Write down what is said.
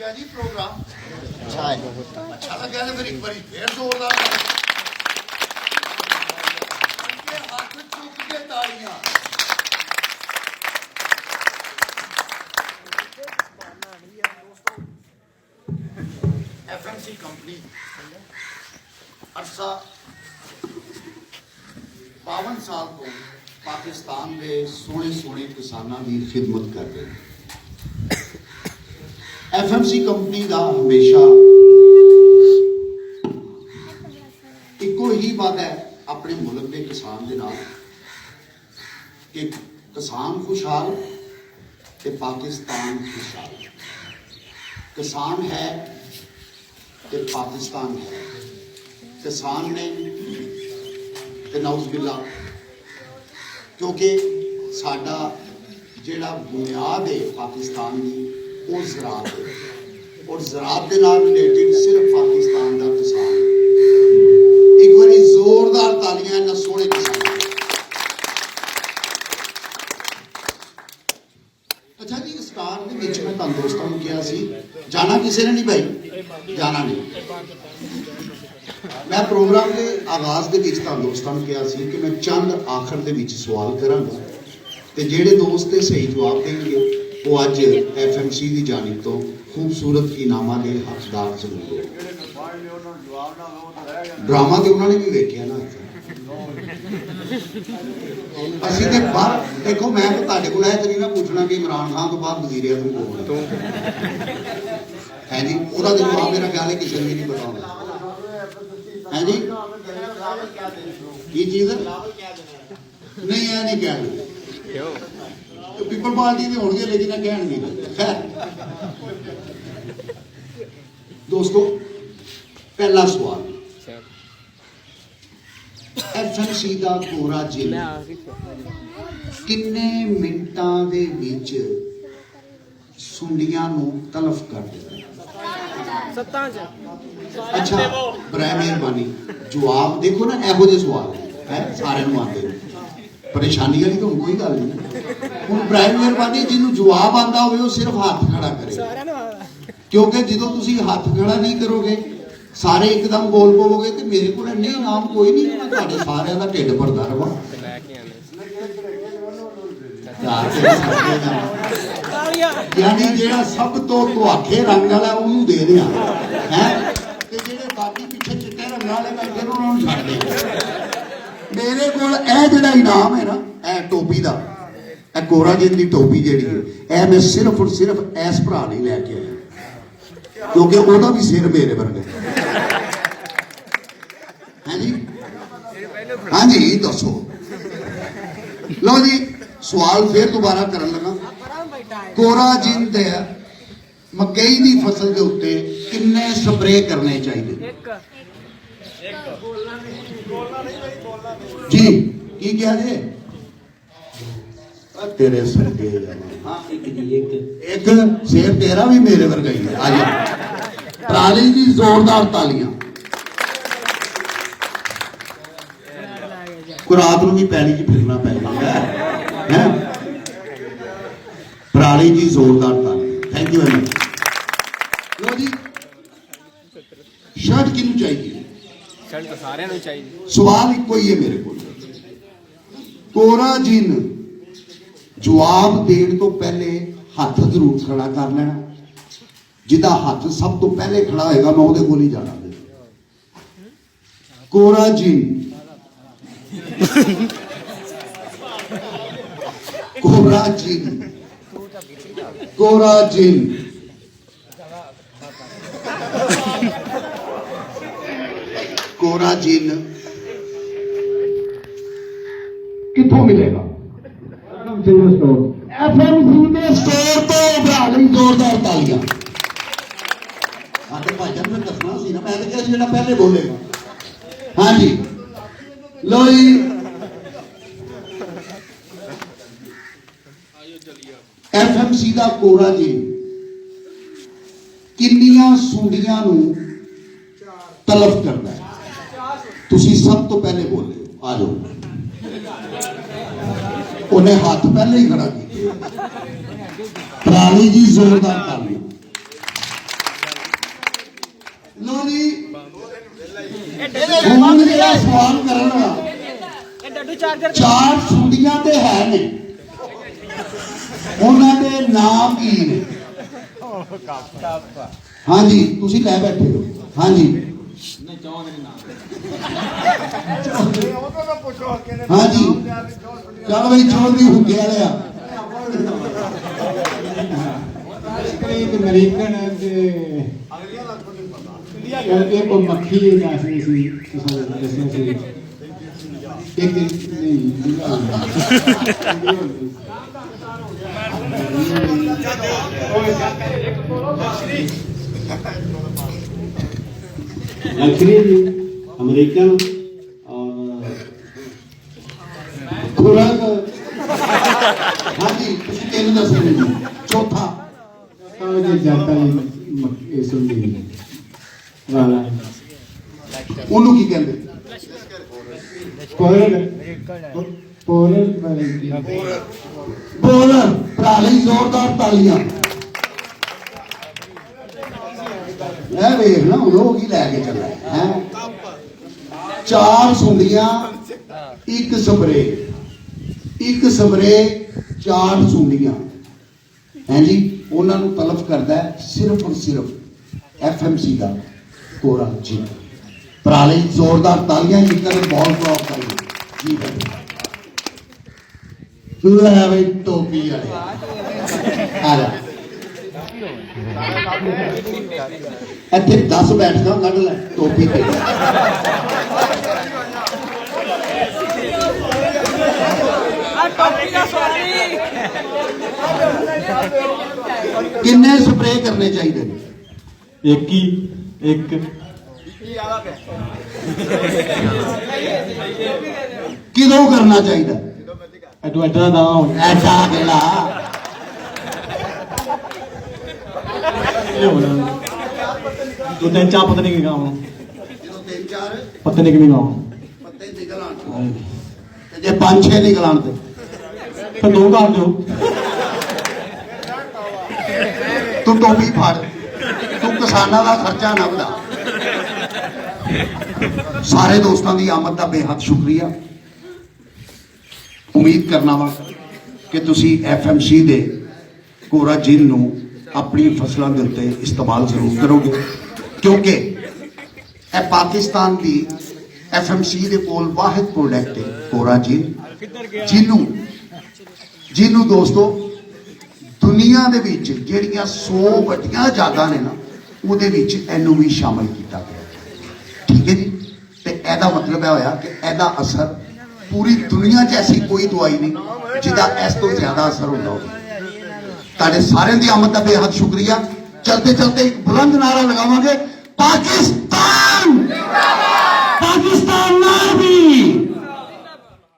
लग्या जी प्रोग्राम? अच्छा है, अच्छा लग्या तो फिर एक बार फिर जोरदार हाथ चुक के तालियां। FMC कंपनी अरसा 52 साल तो पाकिस्तान के सोने सोने किसानों की खिदमत कर रहे हैं। FMC कंपनी का हमेशा इको ही बात है अपने मुल्क के किसान के नाल कि किसान खुशहाल ते पाकिस्तान खुशहाल। किसान है ते पाकिस्तान है। किसान ने ते नाउज़बिल्ला, क्योंकि साडा जिहड़ा बुनियाद है पाकिस्तान की वो ज़राअत है और ज़राअत के नाल रिलेटेड सिर्फ पाकिस्तान का किसान है। एक बार जोरदार तालियां इन्हां सोहणे किसानां। अच्छा जी, स्टार दे विच मैं तुहानूं दोस्तां नूं कहा सी जाना किसी ने नहीं भाई, जाना नहीं। मैं प्रोग्राम के आगाज के विच तुहानूं दोस्तां नूं कहा सी कि मैं चंद आखिर दे विच सवाल करांगा ते जिहड़े दोस्त सही जवाब देंगे वो अज FMC की जानिब तो खूबसूरत इनामां के हकदार जरूर हो। ड्रामा तो उन्होंने भी देखिया ना। असीं ते बाहर देखो, मैं तो तुहाडे कोल आया तो नहीं ना पूछना कि इमरान खान तो बाद वज़ीर आज़म कौन है जी। उसका तो जवाब मेरा ख्याल है किसी ने भी नहीं पता होगा है जी। की चीज़ नहीं है, नहीं कह पीपल पार्टी के होंगे लेकिन कह नहीं। खैर दोस्तों, पहला सवाल FMC का कोरा जिल किन्ने मिनटां दे विच सुंडियां नूं तलफ कर दिता? अच्छा, बराए मेहरबानी जवाब देखो ना। एहो जे सवाल है सारे नूं आंदे, परेशानी वाली तो कोई गल नहीं। हुण बराए मेहरबानी जिन्हों जवाब आंदा होवे वो सिर्फ हाथ खड़ा करे, क्योंकि जो तुसीं हाथ खड़ा नहीं करोगे सारे एकदम बोल पवोगे तो मेरे को नहीं नाम कोई नहीं, मैं तुहाडे सारिਆਂ ਦਾ ढिड भरदा रहां। यानी जेड़ा सब तो तुहाखे रंग वाला उन्होंने दे दिया है ते जेड़े बाकी पीछे चिट्टे रंग वाले बैठे उन्होंने छड्ड दिया। मेरे को जिहड़ा इनाम है ना, टोपी का कोरा जिन की टोपी जिहड़ी है मैं सिर्फ और सिर्फ इस भरा नहीं लैके आया, क्योंकि ਉਹਦਾ भी सिर मेरे वर्गे है जी। हाँ जी दसो। लो जी, सवाल फिर दोबारा करन लगा। कोरा जिंद है मकई की फसल के उत्ते किन्ने स्प्रे करने चाहिए जी? की क्या जी? तेरे सर के एक शेर तेरा भी मेरे वर्गा ही है। आज ताली की जोरदार तालियां। रात को भी पैली च फिरना पै पराली जी, जोरदार तालियां। Thank you very much. लो जी, शर्ट किनू चाहिए? शर्ट तो सारे नूं चाहिए। सवाल इको ही है मेरे को। कोरा जिन जवाब देने तो पहले हाथ जरूर खड़ा कर लेना। जिदा हाथ सब तो पहले खड़ा होगा मैं ਉਹਦੇ ਕੋਲ ही जाना। कोरा जिन कोरा जिन कोरा जिन कोरा जिन कितों मिलेगा? FMC के स्टोर तो बड़ा जोरदार तालियां। भाईजान मैं दसना सी ना, मैं तो क्या पहले बोलेगा। हाँ जी, लो जी, FMC का कोरा जी किन्नियां सुंडियां नूं तलफ करता है? तुसी सब तो पहले बोले आ जाओ। उन्हें हाथ पहले ही खड़ा किया। पराली जी जोरदार ताली। सवाल करना, चार सुंडियां ते है ने, उन्होंने नाम की ने? हाँ जी, तुसी लै बैठे हो। हाँ जी, हाँ जी, चल भाई चौधरी हुक्के वाले आ। अमेरिकन एक मक्खी नाचनी सी दसना सी एक नहीं एक्चुअली अमेरिकन और खुराक। हाँ जी, तुसी तीन दसने जी। चौथा जाता सुनती वाला ਉਹਨੂੰ ਕੀ ਕਹਿੰਦੇ? Polar polar bowler. ਭਰਾ ਲਈ ਜ਼ੋਰਦਾਰ ਤਾਲੀਆਂ। ਇਹ ਵੇਖ ਨਾ ਹੁਣ ਉਹ ਕੀ ਲੈ ਕੇ ਚੱਲਾ ਹੈ। ਚਾਰ ਸੁੰਡੀਆਂ, ਇੱਕ ਸਪਰੇ, ਇੱਕ ਸਪਰੇ, ਚਾਰ ਸੁੰਡੀਆਂ ਹੈ ਜੀ। ਉਹਨਾਂ ਨੂੰ ਤਲਫ ਕਰਦਾ ਹੈ ਸਿਰਫ ਔਰ ਸਿਰਫ FMC ਦਾ ਕੋਰਾ ਜੀ। ਭਰਾ ਲਈ ਜ਼ੋਰਦਾਰ ਤਾਲੀਆਂ ਜਿੱਕਰ ਬਹੁਤ ਬਹੁਤ ਕਰੀ ਜੀ। ਲੈ ਬਈ ਟੋਪੀ ਵਾਲੇ ਆ ਜਾ। ਇੱਥੇ 10 ਬੈਠਕਾਂ ਕੱਢ ਲੈ ਟੋਪੀ ਤੇ। ਕਿੰਨੇ ਸਪਰੇਅ ਕਰਨੇ ਚਾਹੀਦੇ ਨੇ? एक ही एक ਕਿਦੋਂ ਕਰਨਾ ਚਾਹੀਦਾ? एडवेंचर ना हो ਐਡਾ ਕਿਹੜਾ? ये होना दो तीन चार पता नहीं क्या हो ਜਦੋਂ 3-4 पता नहीं क्या हो ਪੱਤੇ ਨਿਕਲ ਆਣ ਤੇ ਜੇ 5-6 ਨਿਕਲ ਆਣ ਤੇ तो दो कर दो ਤੂੰ ਟੋਪੀ ਫੜ। ਤੂੰ ਕਿਸਾਨਾਂ ਦਾ ਖਰਚਾ ਨਾ ਵਧਾ। ਸਾਰੇ ਦੋਸਤਾਂ ਦੀ ਆਮਦ ਦਾ ਬੇਹੱਦ ਸ਼ੁਕਰੀਆ। ਉਮੀਦ ਕਰਨਾ ਵਾ ਕਿ ਤੁਸੀਂ FMC ਦੇ ਕੋਰਾ ਜਿਨ ਨੂੰ ਆਪਣੀ ਫਸਲਾਂ ਦੇ ਉੱਤੇ ਇਸਤੇਮਾਲ ਜ਼ਰੂਰ ਕਰੋਗੇ, ਕਿਉਂਕਿ ਇਹ ਪਾਕਿਸਤਾਨ ਦੀ FMC ਦੇ ਕੋਲ ਵਾਹਿਦ ਪ੍ਰੋਡਕਟ ਹੈ ਕੋਰਾ ਜਿਨ, ਜਿਹਨੂੰ ਦੋਸਤੋ ਦੁਨੀਆ ਦੇ ਵਿੱਚ ਜਿਹੜੀਆਂ 100 ਵੱਡੀਆਂ ਜਾਗਾਂ ਨੇ ਨਾ ਉਹਦੇ ਵਿੱਚ ਇਹਨੂੰ ਵੀ ਸ਼ਾਮਲ ਕੀਤਾ ਗਿਆ। ਠੀਕ ਹੈ ਜੀ। ਤੇ ਇਹਦਾ ਮਤਲਬ ਇਹ ਹੋਇਆ ਕਿ ਇਹਦਾ ਅਸਰ ਪੂਰੀ ਦੁਨੀਆ 'ਚ ਐਸੀ ਕੋਈ ਦਵਾਈ ਨਹੀਂ ਜਿਹਦਾ ਇਸ ਤੋਂ ਜ਼ਿਆਦਾ ਅਸਰ ਹੁੰਦਾ ਹੋਵੇ। ਤੁਹਾਡੇ ਸਾਰਿਆਂ ਦੀ ਆਮਦ ਦਾ ਬੇਹੱਦ ਸ਼ੁਕਰੀਆ। ਚਲਤੇ ਚਲਤੇ ਇੱਕ ਬੁਲੰਦ ਨਾਰਾ ਲਗਾਵਾਂਗੇ, ਪਾਕਿਸਤਾਨ